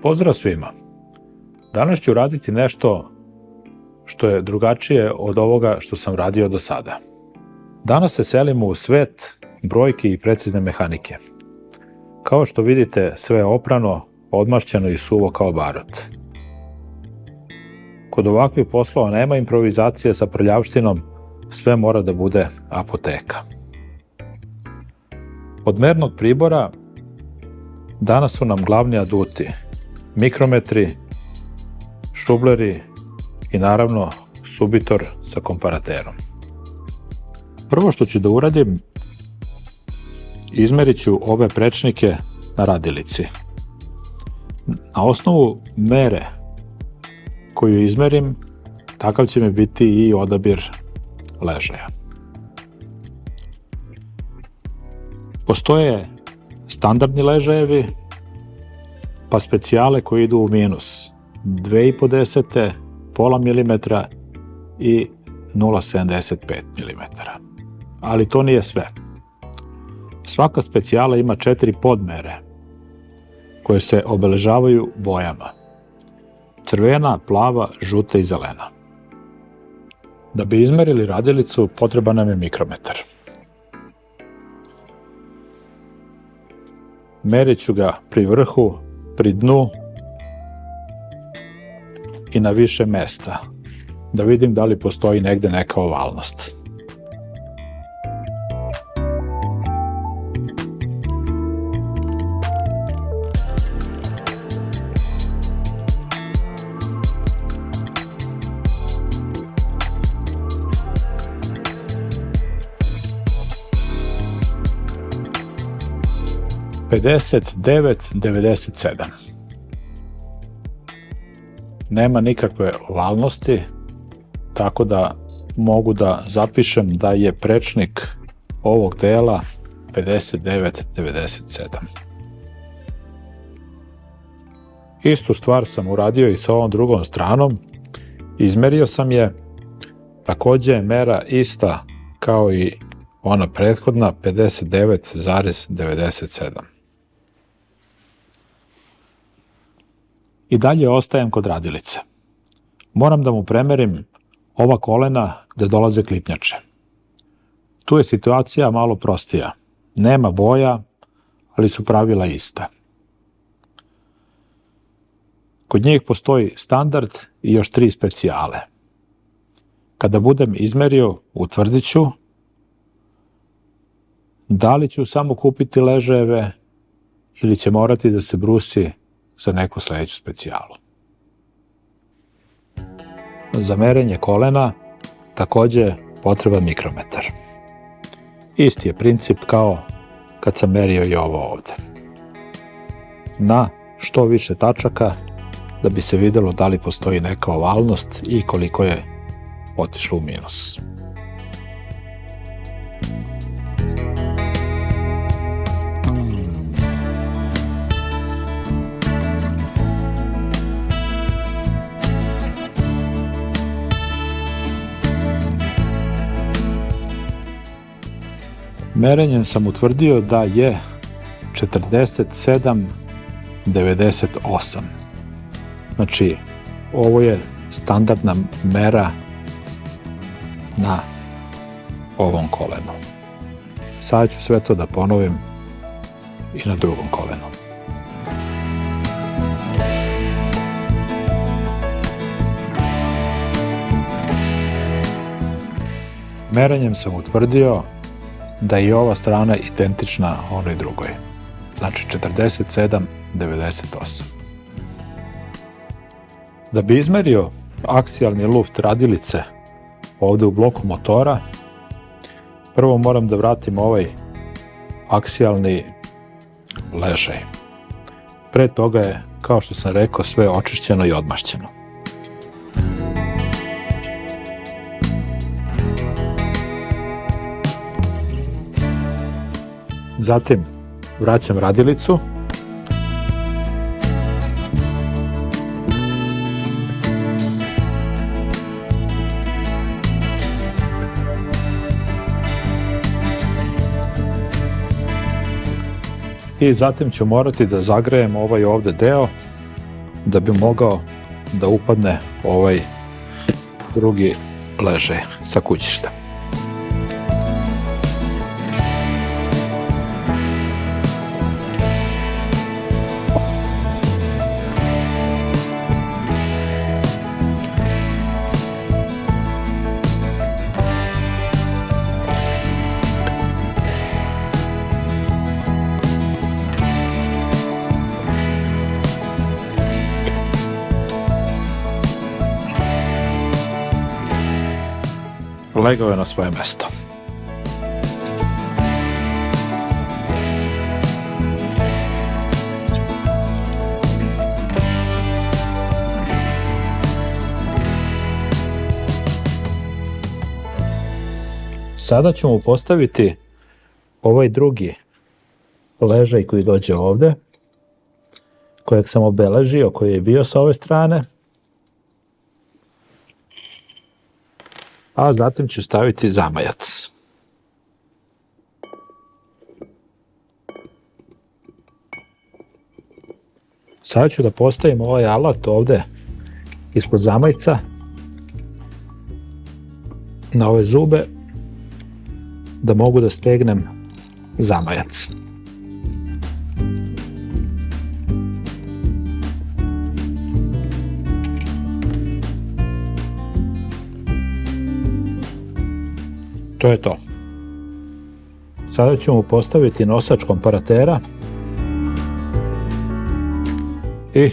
Pozdrav svima! Danas ću raditi nešto što je drugačije od ovoga što sam radio do sada. Danas se selimo u svet brojki i precizne mehanike. Kao što vidite, sve je oprano, odmašćeno i suvo kao barut. Kod ovakvih poslova nema improvizacije sa prljavštinom, sve mora da bude apoteka. Od mernog pribora danas su nam glavni aduti mikrometri, šubleri i naravno subitor sa komparaterom. Prvo što ću da uradim, izmerit ću ove prečnike na radilici. Na osnovu mere koju izmerim, takav će mi biti i odabir ležaja. Postoje standardni ležajevi, pa specijale koji idu u minus 2,5, pola milimetra i 0,75 mm. Ali to nije sve. Svaka specijala ima 4 podmere koje se obeležavaju bojama: crvena, plava, žuta i zelena. Da bi izmerili radilicu, potreban nam je mikrometar. Merit ću ga pri vrhu, pri dnu i na više mesta, da vidim da li postoji negde neka ovalnost. Pedeset 9,97. Nema nikakve ovalnosti, tako da mogu da zapišem da je prečnik ovog dela 59,97. Istu stvar sam uradio i sa ovom drugom stranom. Izmerio sam je, takođe je mera ista kao i ona prethodna, 59,97. I dalje ostajem kod radilice. Moram da mu premerim ova kolena gde dolaze klipnjače. Tu je situacija malo prostija. Nema boja, ali su pravila ista. Kod njih postoji standard i još 3 specijale. Kada budem izmerio, utvrdit ću da li ću samo kupiti ležajeve ili će morati da se brusi za neku sledeću specijalu. Za merenje kolena takođe potreban mikrometar. Isti je princip kao kad sam merio i ovo ovde. Na što više tačaka da bi se videlo da li postoji neka ovalnost i koliko je otišlo u minus. Merenjem sam utvrdio da je 47,98. Znači, ovo je standardna mera na ovom kolenu. Sada ću sve to da ponovim i na drugom kolenu. Merenjem sam utvrdio da je i ova strana identična onoj drugoj. Znači 47,98. Da bi izmerio aksijalni luft radilice ovde u bloku motora, prvo moram da vratim ovaj aksijalni ležaj. Pre toga je, kao što sam rekao, sve očišćeno i odmašćeno. Zatim vraćam radilicu. I zatim ću morati da zagrejem ovaj ovde deo da bi mogao da upadne ovaj drugi ležaj sa kućišta. Legao je na svoje mesto. Sada ću mu postaviti ovaj drugi ležaj koji dođe ovde, kojeg sam obeležio, koji je bio sa ove strane. A zatim ću staviti zamajac. Sada ću da postavim ovaj alat ovde ispod zamajca na ove zube da mogu da stegnem zamajac. To je to. Sada ću mu postaviti nosač komparatera i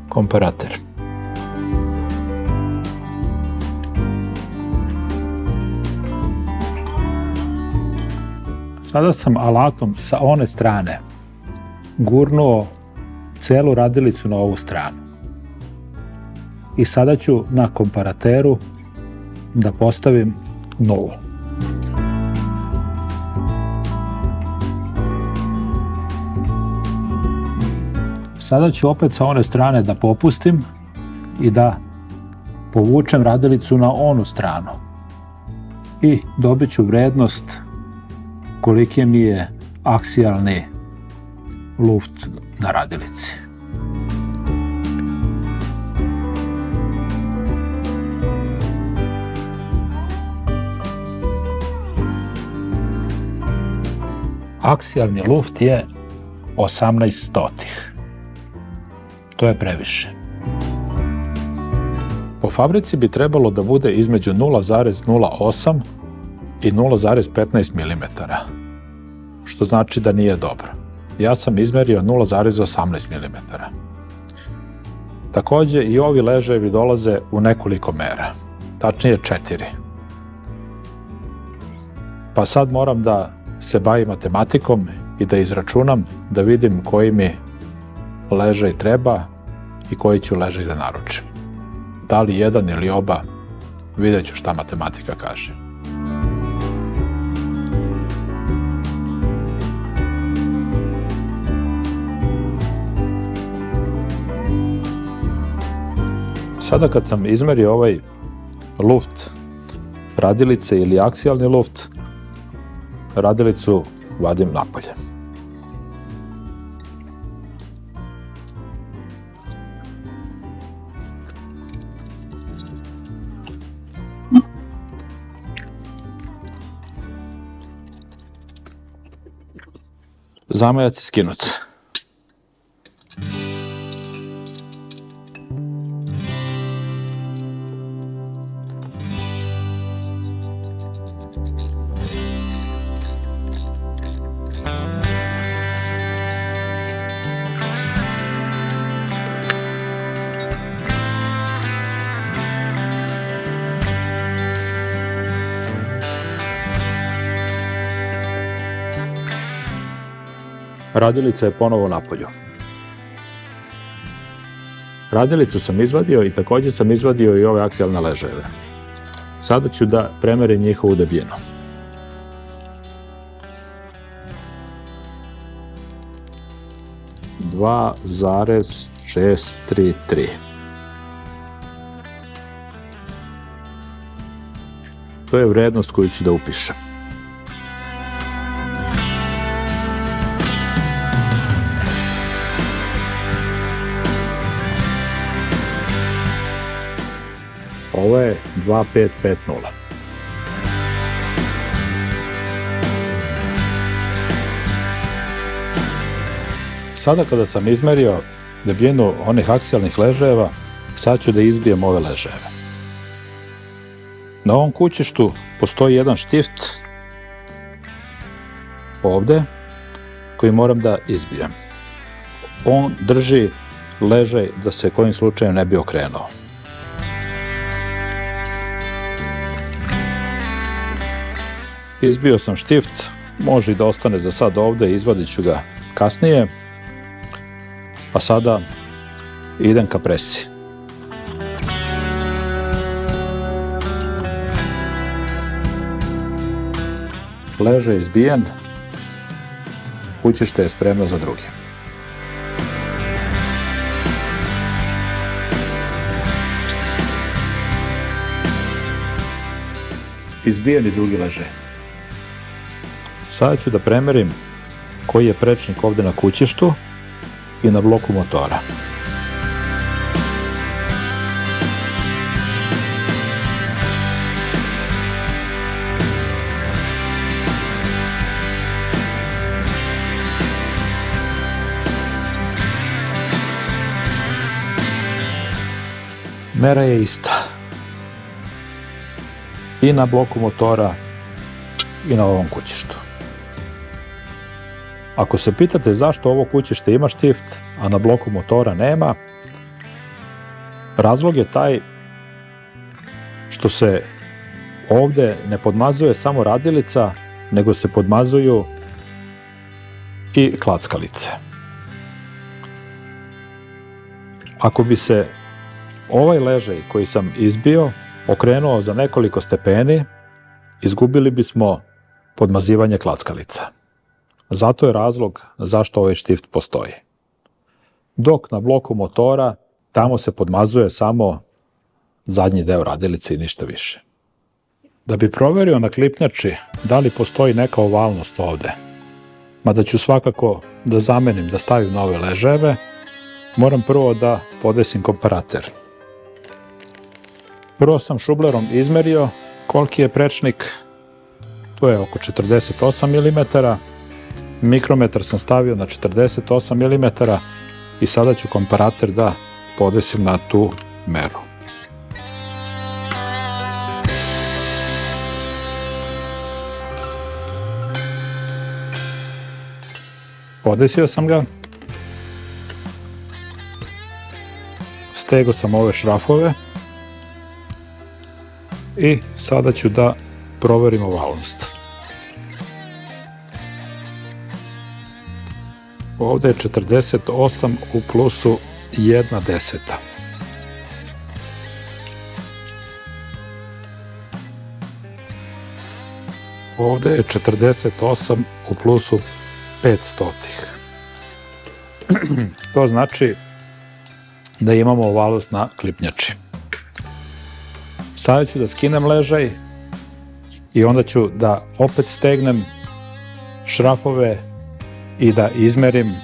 komparater. Sada sam alatom sa one strane gurnuo celu radilicu na ovu stranu. I sada ću na komparateru da postavim nulu. Sada ću opet sa one strane da popustim i da povučem radilicu na onu stranu. I dobit ću vrednost koliki mi je aksijalni luft na radilici. Aksijalni luft je 18 stotih. To je previše. Po fabrici bi trebalo da bude između 0,08 i 0,15 mm, što znači da nije dobro. Ja sam izmerio 0,18 mm. Takođe i ovi ležajevi dolaze u nekoliko mera, tačnije 4. Pa sad moram da se bavim matematikom i da izračunam, da vidim koji mi ležaj treba i koji ću ležaj da naručim. Da li jedan ili oba, vidjet ću šta matematika kaže. Sada kad sam izmerio ovaj luft radilice ili aksijalni luft, radilicu vadim napolje. Zamajac je skinut. Radilica je ponovo napolju. Radilicu sam izvadio i također sam izvadio i ove aksijalne ležajeve. Sada ću da premerim njihovu debljinu. Dva zarez 633. To je vrednost koju ću da upišem. Ovo je 2550. Sada kada sam izmerio debljinu onih aksijalnih ležajeva, sad ću da izbijem ove ležajeve. Na ovom kućištu postoji jedan štift ovde koji moram da izbijem. On drži ležaj da se kojim slučajem ne bi okrenuo. Izbio sam štift, može i da ostane za sad ovde, izvadit ću ga kasnije. A sada idem ka presi. Ležaj je izbijen, kućište je spremno za drugi. Izbijen i drugi ležaj. Sada ću da premerim koji je prečnik ovde na kućištu i na bloku motora. Mera je ista. I na bloku motora i na ovom kućištu. Ako se pitate zašto ovo kućište ima štift, a na bloku motora nema, razlog je taj što se ovde ne podmazuje samo radilica, nego se podmazuju i klackalice. Ako bi se ovaj ležaj koji sam izbio okrenuo za nekoliko stepeni, izgubili bismo podmazivanje klackalica. Zato je razlog zašto ovaj štift postoji. Dok na bloku motora tamo se podmazuje samo zadnji deo radilice i ništa više. Da bi proverio na klipnjači da li postoji neka ovalnost ovde, mada ću svakako da zamenim, da stavim nove ležajeve, moram prvo da podesim komparater. Prvo sam šublerom izmerio koliki je prečnik, to je oko 48 mm, mikrometar sam stavio na 48 mm i sada ću komparater da podesim na tu meru. Podesio sam ga, stegao sam ove šrafove i sada ću da proverim ovalnost. Ovde je 48 u plusu 1/10. Ovde je 48 u plusu 500. To znači da imamo ovalnost na klipnjači. Sada ću da skinem ležaj i onda ću da opet stegnem šrafove i da izmerim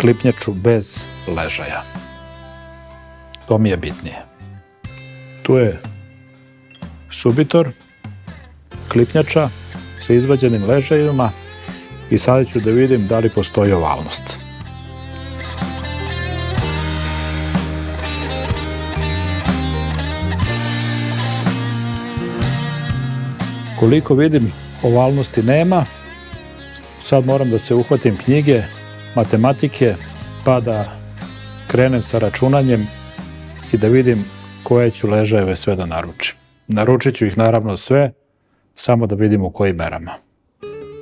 klipnjaču bez ležaja. To mi je bitnije. Tu je subitor, klipnjača sa izvađenim ležajima i sada ću da vidim da li postoji ovalnost. Koliko vidim, ovalnosti nema. Sad moram da se uhvatim knjige, matematike, pa da krenem sa računanjem i da vidim koje ću ležajeve sve da naručim. Naručit ću ih naravno sve, samo da vidim u kojim merama.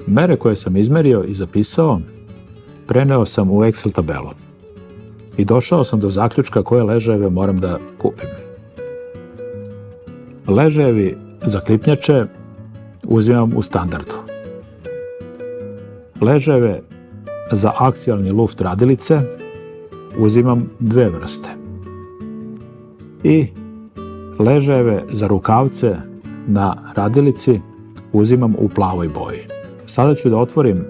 Mere koje sam izmerio i zapisao, preneo sam u Excel tabelu. I došao sam do zaključka koje ležajeve moram da kupim. Ležajevi za klipnjače uzimam u standardu. Ležajeve za aksijalni luft radilice uzimam dve vrste. I ležajeve za rukavce na radilici uzimam u plavoj boji. Sada ću da otvorim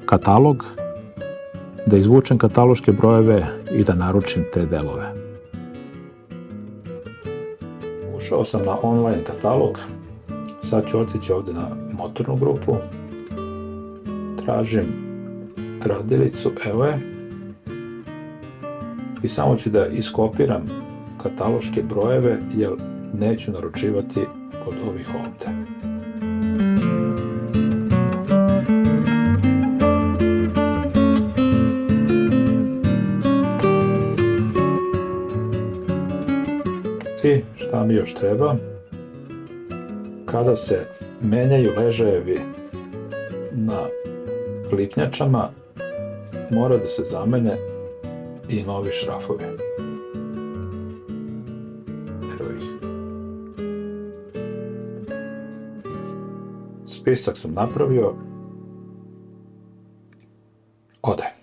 katalog, da izvučem kataloške brojeve i da naručim te delove. Ušao sam na online katalog, sad ću otići ovdje na motornu grupu, tražim radilicu, evo je, i samo ću da iskopiram kataloške brojeve jer neću naručivati od ovih ovdje. I šta mi još treba? Kada se menjaju ležajevi na lipnjačama, mora da se zamene i novi šrafovi. Evo ih. Spisak sam napravio. Ode.